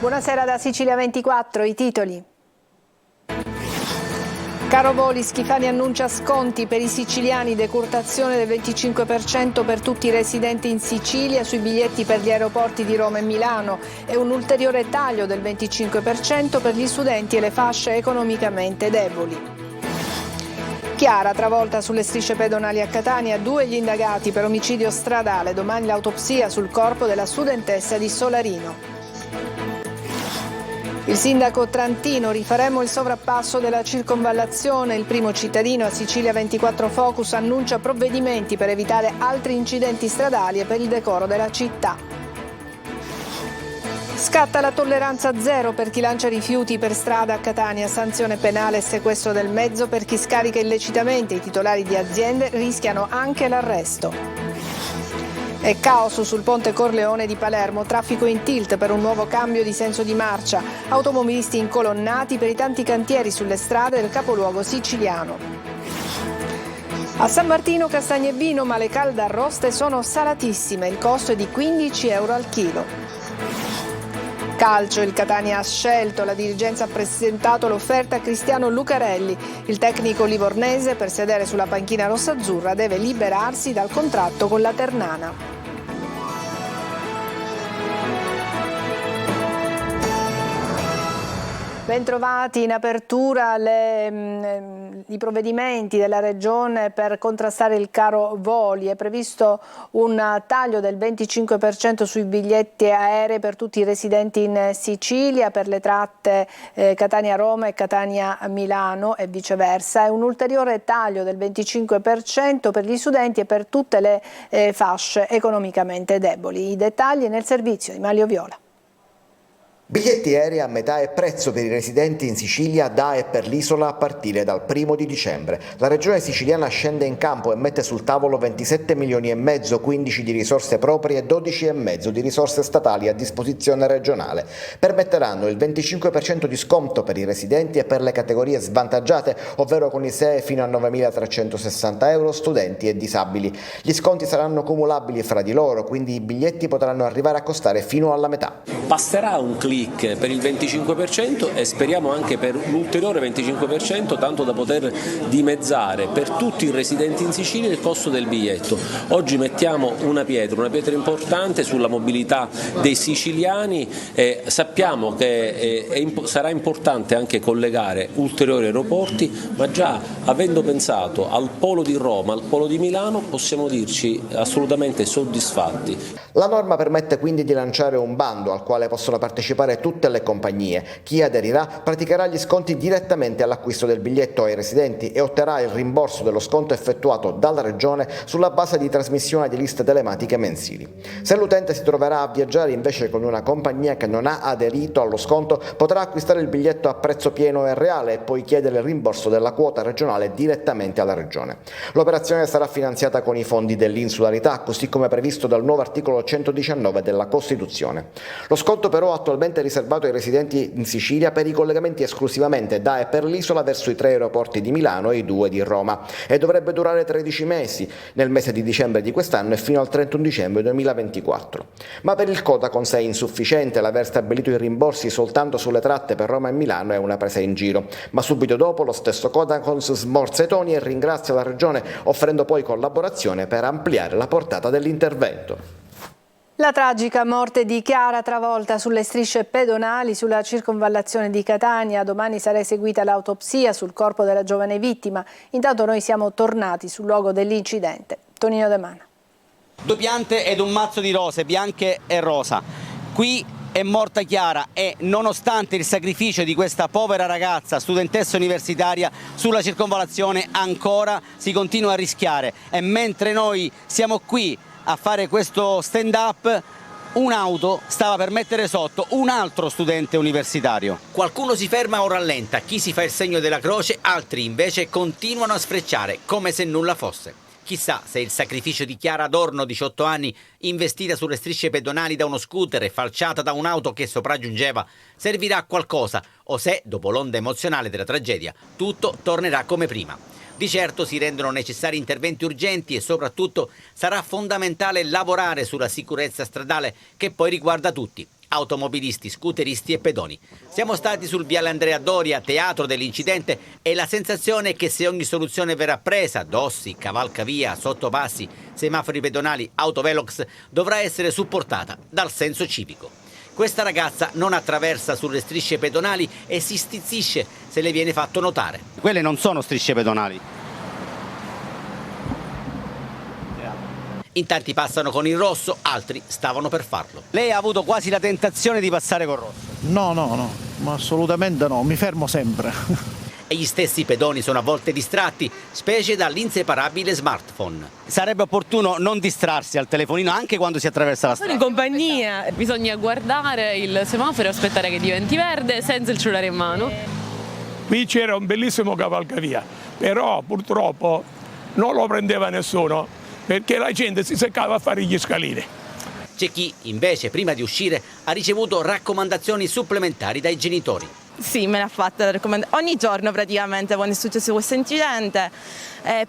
Buonasera da Sicilia 24, i titoli. Caro voli, Schifani annuncia sconti per i siciliani, decurtazione del 25% per tutti i residenti in Sicilia sui biglietti per gli aeroporti di Roma e Milano e un ulteriore taglio del 25% per gli studenti e le fasce economicamente deboli. Chiara travolta sulle strisce pedonali a Catania, 2 gli indagati per omicidio stradale, domani l'autopsia sul corpo della studentessa di Solarino. Il sindaco Trantino, rifaremo il sovrappasso della circonvallazione, il primo cittadino a Sicilia 24 Focus annuncia provvedimenti per evitare altri incidenti stradali e per il decoro della città. Scatta la tolleranza zero per chi lancia rifiuti per strada a Catania, sanzione penale e sequestro del mezzo per chi scarica illecitamente, i titolari di aziende rischiano anche l'arresto. E caos sul ponte Corleone di Palermo, traffico in tilt per un nuovo cambio di senso di marcia, automobilisti incolonnati per i tanti cantieri sulle strade del capoluogo siciliano. A San Martino castagne e vino, ma le calde arroste sono salatissime, il costo è di 15 euro al chilo. Calcio, il Catania ha scelto, la dirigenza ha presentato l'offerta a Cristiano Lucarelli. Il tecnico livornese per sedere sulla panchina rossazzurra deve liberarsi dal contratto con la Ternana. Bentrovati, in apertura i provvedimenti della Regione per contrastare il caro voli. È previsto un taglio del 25% sui biglietti aerei per tutti i residenti in Sicilia, per le tratte Catania-Roma e Catania-Milano e viceversa, e un ulteriore taglio del 25% per gli studenti e per tutte le fasce economicamente deboli. I dettagli nel servizio di Mario Viola. Biglietti aerei a metà prezzo per i residenti in Sicilia da e per l'isola a partire dal 1° di dicembre. La regione siciliana scende in campo e mette sul tavolo 27 milioni e mezzo, 15 di risorse proprie e 12 e mezzo di risorse statali a disposizione regionale. Permetteranno il 25% di sconto per i residenti e per le categorie svantaggiate, ovvero con ISEE fino a 9.360 euro, studenti e disabili. Gli sconti saranno cumulabili fra di loro, quindi i biglietti potranno arrivare a costare fino alla metà. Basterà un click per il 25% e speriamo anche per un ulteriore 25%, tanto da poter dimezzare per tutti i residenti in Sicilia il costo del biglietto. Oggi mettiamo una pietra importante sulla mobilità dei siciliani e sappiamo che sarà importante anche collegare ulteriori aeroporti, ma già avendo pensato al polo di Roma, al polo di Milano, possiamo dirci assolutamente soddisfatti. La norma permette quindi di lanciare un bando al quale possono partecipare tutte le compagnie. Chi aderirà praticherà gli sconti direttamente all'acquisto del biglietto ai residenti e otterrà il rimborso dello sconto effettuato dalla Regione sulla base di trasmissione di liste telematiche mensili. Se l'utente si troverà a viaggiare invece con una compagnia che non ha aderito allo sconto, potrà acquistare il biglietto a prezzo pieno e reale e poi chiedere il rimborso della quota regionale direttamente alla Regione. L'operazione sarà finanziata con i fondi dell'insularità, così come previsto dal nuovo articolo 119 della Costituzione. Lo sconto però attualmente è riservato ai residenti in Sicilia per i collegamenti esclusivamente da e per l'isola verso i 3 aeroporti di Milano e i 2 di Roma e dovrebbe durare 13 mesi nel mese di dicembre di quest'anno e fino al 31 dicembre 2024. Ma per il Codacons è insufficiente, l'aver stabilito i rimborsi soltanto sulle tratte per Roma e Milano è una presa in giro. Ma subito dopo lo stesso Codacons smorza i toni e ringrazia la Regione, offrendo poi collaborazione per ampliare la portata dell'intervento. La tragica morte di Chiara travolta sulle strisce pedonali sulla circonvallazione di Catania. Domani sarà eseguita l'autopsia sul corpo della giovane vittima. Intanto noi siamo tornati sul luogo dell'incidente. Tonino De Mana. 2 piante ed un mazzo di rose bianche e rosa. Qui è morta Chiara e nonostante il sacrificio di questa povera ragazza, studentessa universitaria, sulla circonvallazione ancora si continua a rischiare e mentre noi siamo qui a fare questo stand up, un'auto stava per mettere sotto un altro studente universitario. Qualcuno si ferma o rallenta, chi si fa il segno della croce, altri invece continuano a sfrecciare come se nulla fosse. Chissà se il sacrificio di Chiara Adorno, 18 anni, investita sulle strisce pedonali da uno scooter e falciata da un'auto che sopraggiungeva, servirà a qualcosa o se, dopo l'onda emozionale della tragedia, tutto tornerà come prima. Di certo si rendono necessari interventi urgenti e soprattutto sarà fondamentale lavorare sulla sicurezza stradale che poi riguarda tutti. automobilisti, scooteristi e pedoni. Siamo stati sul viale Andrea Doria, teatro dell'incidente, e la sensazione è che se ogni soluzione verrà presa, dossi, cavalcavia, sottopassi, semafori pedonali, autovelox, dovrà essere supportata dal senso civico. Questa ragazza non attraversa sulle strisce pedonali e si stizzisce se le viene fatto notare. Quelle non sono strisce pedonali. In tanti passano con il rosso, altri stavano per farlo. Lei ha avuto quasi la tentazione di passare col rosso? No, ma assolutamente no, mi fermo sempre. E gli stessi pedoni sono a volte distratti, specie dall'inseparabile smartphone. Sarebbe opportuno non distrarsi al telefonino anche quando si attraversa la strada. Sono in compagnia, bisogna guardare il semaforo e aspettare che diventi verde senza il cellulare in mano. Qui c'era un bellissimo cavalcavia, però purtroppo non lo prendeva nessuno perché la gente si seccava a fare gli scalini. C'è chi, invece, prima di uscire, ha ricevuto raccomandazioni supplementari dai genitori. Sì, me l'ha fatta la raccomandazione. Ogni giorno praticamente quando è successo questo incidente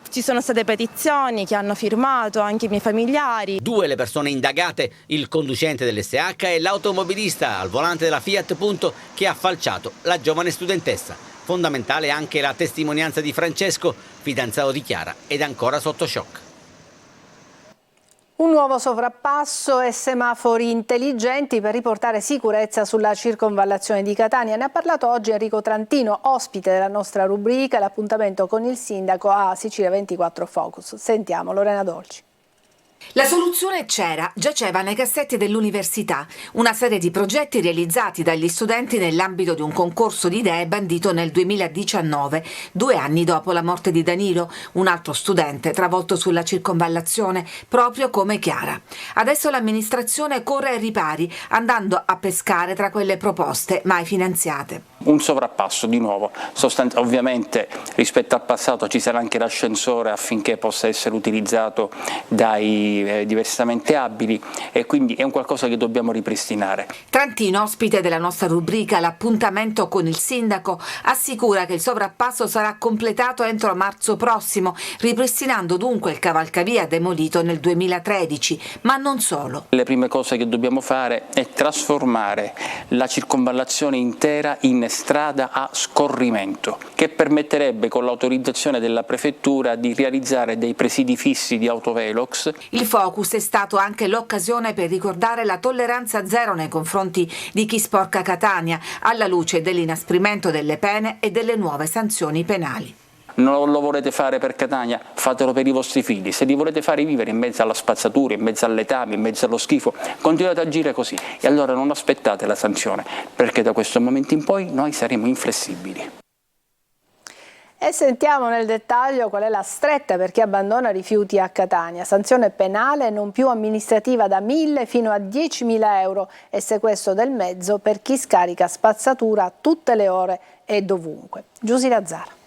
ci sono state petizioni che hanno firmato anche i miei familiari. 2 le persone indagate, il conducente dell'SH e l'automobilista al volante della Fiat Punto che ha falciato la giovane studentessa. Fondamentale anche la testimonianza di Francesco, fidanzato di Chiara, ed ancora sotto shock. Un nuovo sovrappasso e semafori intelligenti per riportare sicurezza sulla circonvallazione di Catania. Ne ha parlato oggi Enrico Trantino, ospite della nostra rubrica, l'appuntamento con il sindaco a Sicilia 24 Focus. Sentiamo Lorena Dolci. La soluzione c'era, giaceva nei cassetti dell'università, una serie di progetti realizzati dagli studenti nell'ambito di un concorso di idee bandito nel 2019, 2 anni dopo la morte di Danilo, un altro studente travolto sulla circonvallazione, proprio come Chiara. Adesso l'amministrazione corre ai ripari, andando a pescare tra quelle proposte mai finanziate. Un sovrappasso di nuovo, ovviamente rispetto al passato ci sarà anche l'ascensore affinché possa essere utilizzato dai diversamente abili e quindi è un qualcosa che dobbiamo ripristinare. Trantino, ospite della nostra rubrica L'appuntamento con il sindaco, assicura che il sovrappasso sarà completato entro marzo prossimo, ripristinando dunque il cavalcavia demolito nel 2013, ma non solo. Le prime cose che dobbiamo fare è trasformare la circonvallazione intera in strada a scorrimento, che permetterebbe con l'autorizzazione della prefettura di realizzare dei presidi fissi di autovelox. Il focus è stato anche l'occasione per ricordare la tolleranza zero nei confronti di chi sporca Catania, alla luce dell'inasprimento delle pene e delle nuove sanzioni penali. Non lo volete fare per Catania? Fatelo per i vostri figli. Se li volete fare vivere in mezzo alla spazzatura, in mezzo al letame, in mezzo allo schifo, continuate ad agire così e allora non aspettate la sanzione, perché da questo momento in poi noi saremo inflessibili. E sentiamo nel dettaglio qual è la stretta per chi abbandona rifiuti a Catania. Sanzione penale non più amministrativa da 1.000 fino a 10.000 euro e sequestro del mezzo per chi scarica spazzatura a tutte le ore e dovunque. Giusy Lazzara.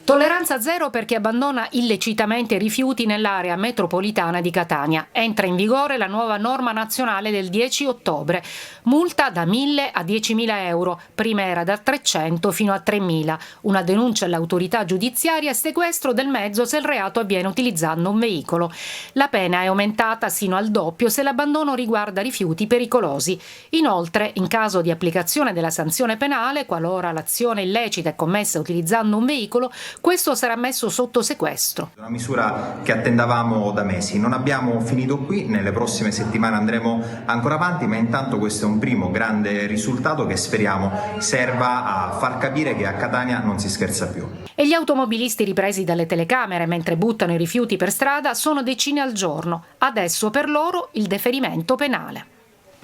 Tolleranza zero per chi abbandona illecitamente rifiuti nell'area metropolitana di Catania. Entra in vigore la nuova norma nazionale del 10 ottobre. Multa da 1.000 a 10.000 euro, prima era da 300 fino a 3.000. Una denuncia all'autorità giudiziaria e sequestro del mezzo se il reato avviene utilizzando un veicolo. La pena è aumentata sino al doppio se l'abbandono riguarda rifiuti pericolosi. Inoltre, in caso di applicazione della sanzione penale, qualora l'azione illecita è commessa utilizzando un veicolo, questo sarà messo sotto sequestro. Una misura che attendavamo da mesi. Non abbiamo finito qui, nelle prossime settimane andremo ancora avanti, ma intanto questo è un primo grande risultato che speriamo serva a far capire che a Catania non si scherza più. E gli automobilisti ripresi dalle telecamere mentre buttano i rifiuti per strada sono decine al giorno. Adesso per loro il deferimento penale.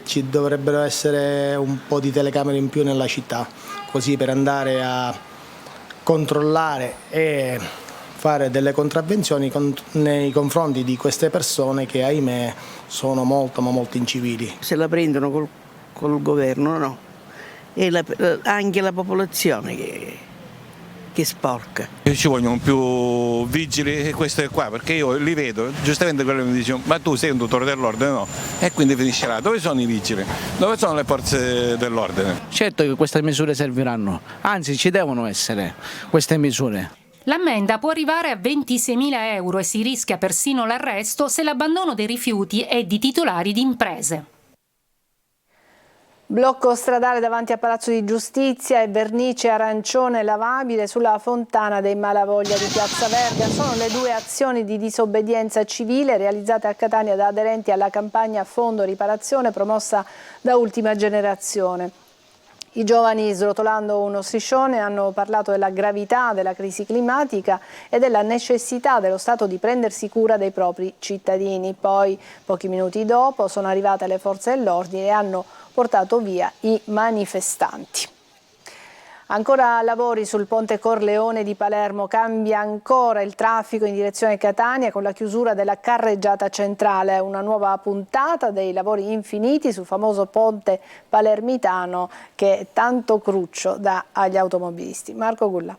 Ci dovrebbero essere un po' di telecamere in più nella città, così per andare a controllare e fare delle contravvenzioni nei confronti di queste persone che ahimè sono molto incivili. Se la prendono col governo, no? E anche la popolazione che sporca. Ci vogliono più vigili e questo è qua, perché io li vedo, giustamente quello mi dice ma tu sei un dottore dell'ordine, no? E quindi finisce là, dove sono i vigili? Dove sono le forze dell'ordine? Certo che queste misure serviranno, anzi ci devono essere queste misure. L'ammenda può arrivare a 26.000 euro e si rischia persino l'arresto se l'abbandono dei rifiuti è di titolari di imprese. Blocco stradale davanti a Palazzo di Giustizia e vernice arancione lavabile sulla fontana dei Malavoglia di Piazza Verga. Sono le due azioni di disobbedienza civile realizzate a Catania da aderenti alla campagna Fondo Riparazione promossa da Ultima Generazione. I giovani, srotolando uno striscione, hanno parlato della gravità della crisi climatica e della necessità dello Stato di prendersi cura dei propri cittadini. Poi, pochi minuti dopo, sono arrivate le forze dell'ordine e hanno portato via i manifestanti. Ancora lavori sul ponte Corleone di Palermo, cambia ancora il traffico in direzione Catania con la chiusura della carreggiata centrale, una nuova puntata dei lavori infiniti sul famoso ponte palermitano che tanto cruccio dà agli automobilisti. Marco Gulla.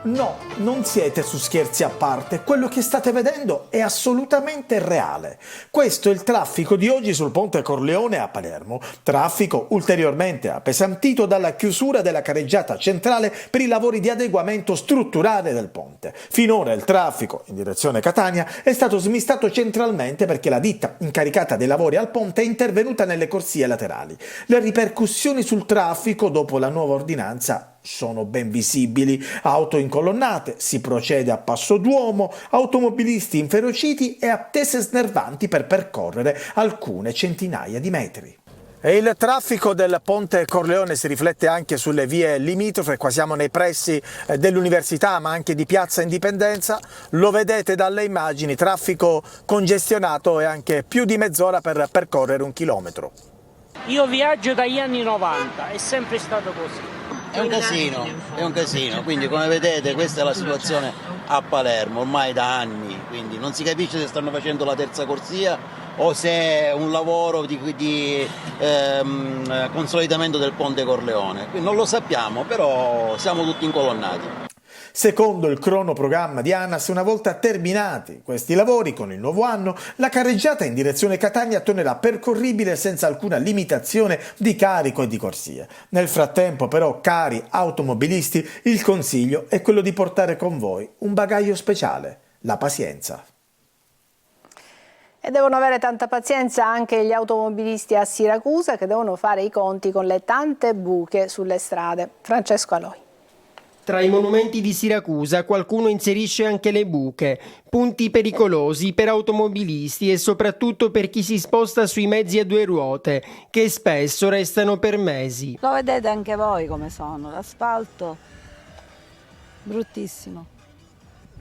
No, non siete su Scherzi a parte, quello che state vedendo è assolutamente reale. Questo è il traffico di oggi sul ponte Corleone a Palermo, traffico ulteriormente appesantito dalla chiusura della carreggiata centrale per i lavori di adeguamento strutturale del ponte. Finora il traffico in direzione Catania è stato smistato centralmente perché la ditta incaricata dei lavori al ponte è intervenuta nelle corsie laterali. Le ripercussioni sul traffico dopo la nuova ordinanza sono ben visibili, auto incolonnate, si procede a passo d'uomo, automobilisti inferociti e attese snervanti per percorrere alcune centinaia di metri. E il traffico del ponte Corleone si riflette anche sulle vie limitrofe, qua siamo nei pressi dell'università ma anche di Piazza Indipendenza, lo vedete dalle immagini, traffico congestionato e anche più di mezz'ora per percorrere 1 chilometro. Io viaggio dagli anni 90, è sempre stato così. È un casino, quindi come vedete questa è la situazione a Palermo ormai da anni, quindi non si capisce se stanno facendo la terza corsia o se è un lavoro di consolidamento del ponte Corleone, quindi non lo sappiamo, però siamo tutti incolonnati. Secondo il cronoprogramma di ANAS, una volta terminati questi lavori con il nuovo anno, la carreggiata in direzione Catania tornerà percorribile senza alcuna limitazione di carico e di corsie. Nel frattempo però, cari automobilisti, il consiglio è quello di portare con voi un bagaglio speciale, la pazienza. E devono avere tanta pazienza anche gli automobilisti a Siracusa che devono fare i conti con le tante buche sulle strade. Francesco Aloi. Tra i monumenti di Siracusa qualcuno inserisce anche le buche, punti pericolosi per automobilisti e soprattutto per chi si sposta sui mezzi a 2 ruote, che spesso restano per mesi. Lo vedete anche voi come sono, l'asfalto bruttissimo.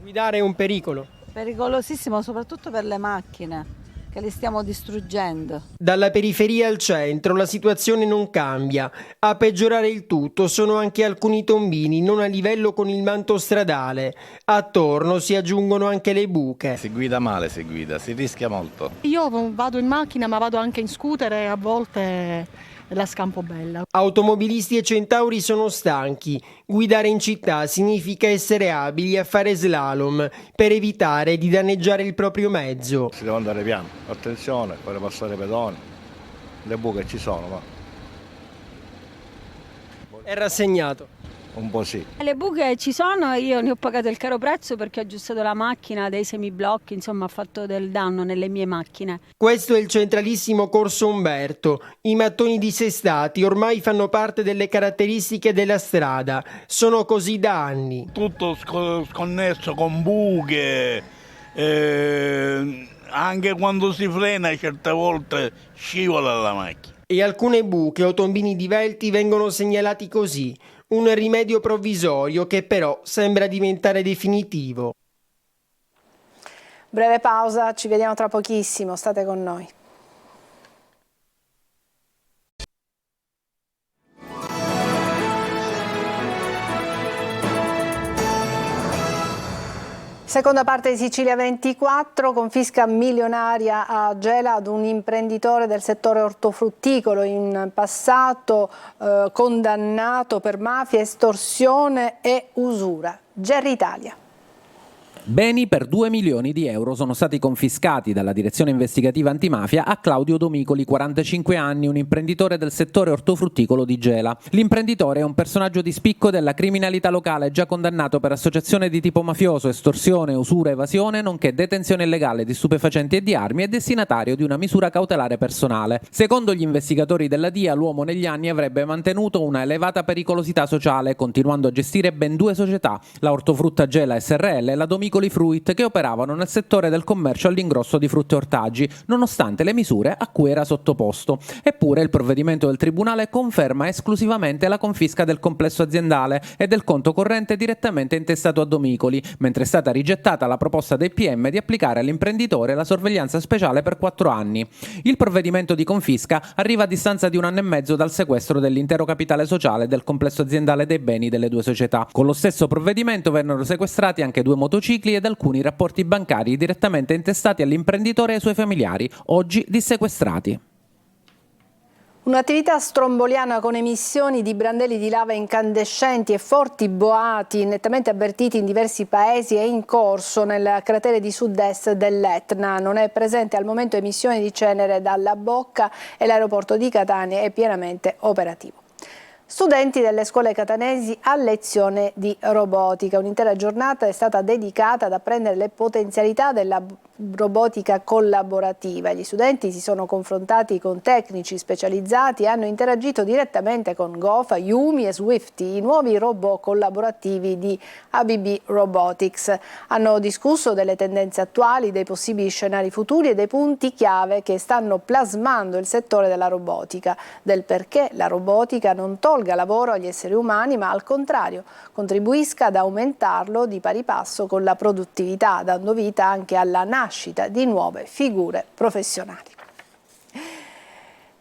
Guidare è un pericolo. Pericolosissimo soprattutto per le macchine, che li stiamo distruggendo. Dalla periferia al centro la situazione non cambia. A peggiorare il tutto sono anche alcuni tombini non a livello con il manto stradale. Attorno si aggiungono anche le buche. Si guida male, si rischia molto. Io vado in macchina ma vado anche in scooter e a volte la scampo bella. Automobilisti e centauri sono stanchi. Guidare in città significa essere abili a fare slalom per evitare di danneggiare il proprio mezzo. Si deve andare piano, attenzione, fare passare i pedoni, le buche ci sono, ma... È rassegnato. Un po' sì. Le buche ci sono, io ne ho pagato il caro prezzo perché ho aggiustato la macchina dei semiblocchi, insomma ha fatto del danno nelle mie macchine. Questo è il centralissimo Corso Umberto. I mattoni dissestati ormai fanno parte delle caratteristiche della strada. Sono così da anni. Tutto sconnesso con buche, anche quando si frena certe volte scivola la macchina. E alcune buche o tombini divelti vengono segnalati così. Un rimedio provvisorio che però sembra diventare definitivo. Breve pausa, ci vediamo tra pochissimo, state con noi. Seconda parte di Sicilia 24, confisca milionaria a Gela ad un imprenditore del settore ortofrutticolo, in passato condannato per mafia, estorsione e usura. Gerry Italia. Beni per 2 milioni di euro sono stati confiscati dalla direzione investigativa antimafia a Claudio Domicoli, 45 anni, un imprenditore del settore ortofrutticolo di Gela. L'imprenditore è un personaggio di spicco della criminalità locale, già condannato per associazione di tipo mafioso, estorsione, usura, evasione, nonché detenzione illegale di stupefacenti e di armi, e destinatario di una misura cautelare personale. Secondo gli investigatori della DIA, l'uomo negli anni avrebbe mantenuto una elevata pericolosità sociale, continuando a gestire ben 2 società, la Ortofrutta Gela SRL e la Domicoli Fruit, che operavano nel settore del commercio all'ingrosso di frutti e ortaggi, nonostante le misure a cui era sottoposto. Eppure il provvedimento del Tribunale conferma esclusivamente la confisca del complesso aziendale e del conto corrente direttamente intestato a Domicoli, mentre è stata rigettata la proposta dei PM di applicare all'imprenditore la sorveglianza speciale per 4 anni. Il provvedimento di confisca arriva a distanza di 1 anno e mezzo dal sequestro dell'intero capitale sociale del complesso aziendale dei beni delle 2 società. Con lo stesso provvedimento vennero sequestrati anche 2 motocicli ed alcuni rapporti bancari direttamente intestati all'imprenditore e ai suoi familiari, oggi dissequestrati. Un'attività stromboliana con emissioni di brandelli di lava incandescenti e forti boati nettamente avvertiti in diversi paesi è in corso nel cratere di sud-est dell'Etna. Non è presente al momento emissioni di cenere dalla bocca e l'aeroporto di Catania è pienamente operativo. Studenti delle scuole catanesi a lezione di robotica. Un'intera giornata è stata dedicata ad apprendere le potenzialità della robotica collaborativa. Gli studenti si sono confrontati con tecnici specializzati e hanno interagito direttamente con Gofa, Yumi e Swifty, i nuovi robot collaborativi di ABB Robotics. Hanno discusso delle tendenze attuali, dei possibili scenari futuri e dei punti chiave che stanno plasmando il settore della robotica, del perché la robotica non tolga lavoro agli esseri umani, ma al contrario contribuisca ad aumentarlo di pari passo con la produttività, dando vita anche alla nascita di nuove figure professionali.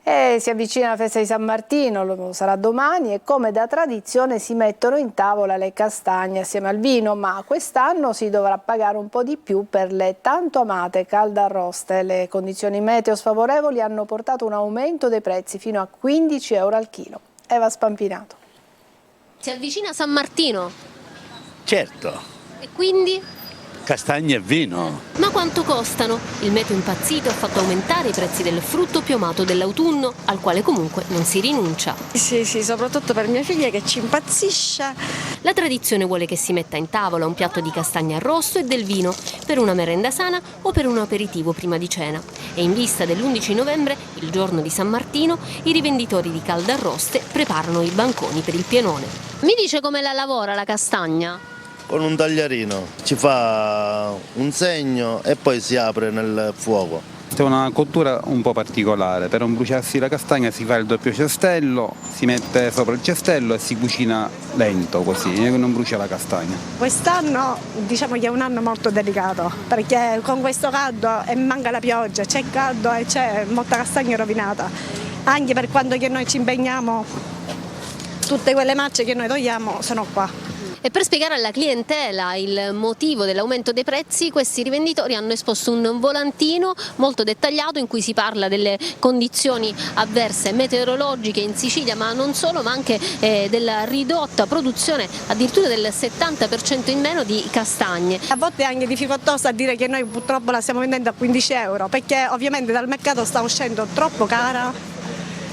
E si avvicina la festa di San Martino, lo sarà domani, e come da tradizione si mettono in tavola le castagne assieme al vino, ma quest'anno si dovrà pagare un po' di più per le tanto amate caldarroste. Le condizioni meteo sfavorevoli hanno portato un aumento dei prezzi fino a 15 euro al chilo. Eva Spampinato. Si avvicina San Martino? Certo, E quindi? castagne e vino. Ma quanto costano? Il meteo impazzito ha fatto aumentare i prezzi del frutto più amato dell'autunno, al quale comunque non si rinuncia. Sì, soprattutto per mia figlia che ci impazzisce. La tradizione vuole che si metta in tavola un piatto di castagne arrosto e del vino, per una merenda sana o per un aperitivo prima di cena. E in vista dell'11 novembre, il giorno di San Martino, i rivenditori di caldarroste preparano i banconi per il pienone. Mi dice come la lavora la castagna? Con un tagliarino, ci fa un segno e poi si apre nel fuoco. È una cottura un po' particolare, per non bruciarsi la castagna si fa il doppio cestello, si mette sopra il cestello e si cucina lento così, non brucia la castagna. Quest'anno diciamo che è un anno molto delicato, perché con questo caldo e manca la pioggia, c'è caldo e c'è molta castagna rovinata. Anche per quando che noi ci impegniamo, tutte quelle marce che noi togliamo sono qua. E per spiegare alla clientela il motivo dell'aumento dei prezzi, questi rivenditori hanno esposto un volantino molto dettagliato in cui si parla delle condizioni avverse meteorologiche in Sicilia, ma non solo, ma anche della ridotta produzione, addirittura del 70% in meno di castagne. A volte è anche difficoltoso a dire che noi purtroppo la stiamo vendendo a 15 euro, perché ovviamente dal mercato sta uscendo troppo cara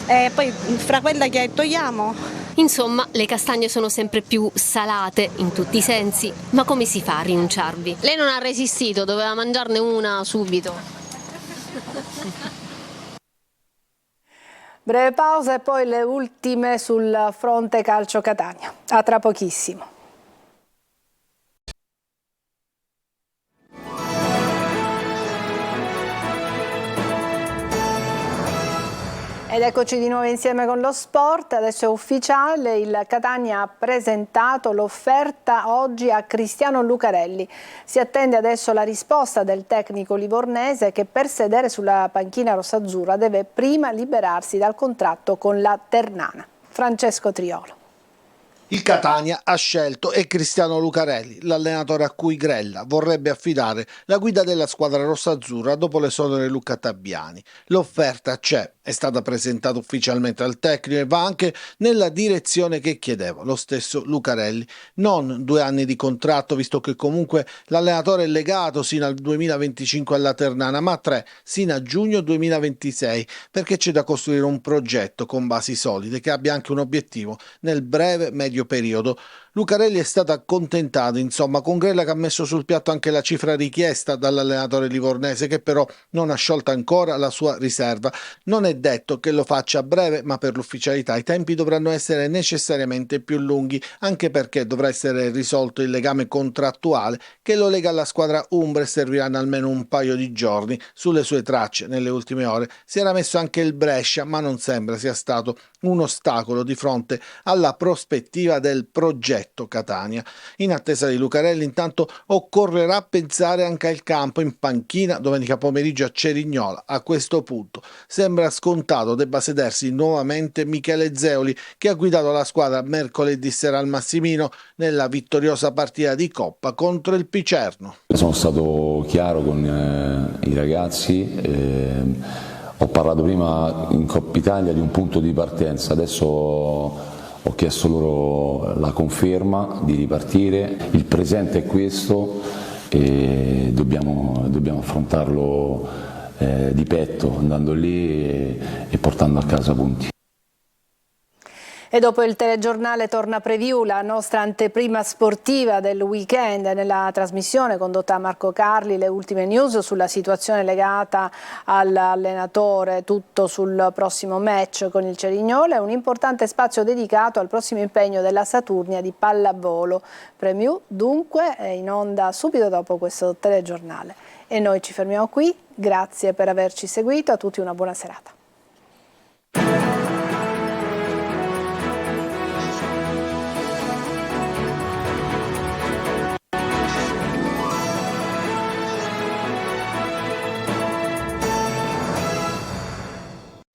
e poi fra quella che togliamo. Insomma, le castagne sono sempre più salate in tutti i sensi, ma come si fa a rinunciarvi? Lei non ha resistito, doveva mangiarne una subito. Breve pausa e poi le ultime sul fronte calcio Catania. A tra pochissimo. Ed eccoci di nuovo insieme con lo sport. Adesso è ufficiale, il Catania ha presentato l'offerta oggi a Cristiano Lucarelli. Si attende adesso la risposta del tecnico livornese che per sedere sulla panchina rossazzurra deve prima liberarsi dal contratto con la Ternana. Francesco Triolo. Il Catania ha scelto è Cristiano Lucarelli, l'allenatore a cui Grella vorrebbe affidare la guida della squadra rossaazzurra dopo l'esodo di Luca Tabbiani. L'offerta c'è, è stata presentata ufficialmente al tecnico e va anche nella direzione che chiedeva lo stesso Lucarelli. Non 2 anni di contratto, visto che comunque l'allenatore è legato sino al 2025 alla Ternana, ma 3 sino a giugno 2026, perché c'è da costruire un progetto con basi solide che abbia anche un obiettivo nel breve medio periodo. Lucarelli è stato accontentato, insomma, con Grella che ha messo sul piatto anche la cifra richiesta dall'allenatore livornese, che però non ha sciolto ancora la sua riserva. Non è detto che lo faccia a breve, ma per l'ufficialità i tempi dovranno essere necessariamente più lunghi, anche perché dovrà essere risolto il legame contrattuale che lo lega alla squadra umbra e serviranno almeno un paio di giorni. Sulle sue tracce nelle ultime ore si era messo anche il Brescia, ma non sembra sia stato un ostacolo di fronte alla prospettiva del progetto Catania. In attesa di Lucarelli, intanto occorrerà pensare anche al campo in panchina domenica pomeriggio a Cerignola. A questo punto sembra scontato debba sedersi nuovamente Michele Zeoli, che ha guidato la squadra mercoledì sera al Massimino nella vittoriosa partita di Coppa contro il Picerno. Sono stato chiaro con i ragazzi, ho parlato prima in Coppa Italia di un punto di partenza, adesso ho chiesto loro la conferma di ripartire, il presente è questo e dobbiamo affrontarlo di petto, andando lì e portando a casa punti. E dopo il telegiornale torna Preview, la nostra anteprima sportiva del weekend. Nella trasmissione condotta da Marco Carli, le ultime news sulla situazione legata all'allenatore, tutto sul prossimo match con il Cerignola e un importante spazio dedicato al prossimo impegno della Saturnia di pallavolo. Preview dunque è in onda subito dopo questo telegiornale. E noi ci fermiamo qui, grazie per averci seguito, a tutti una buona serata.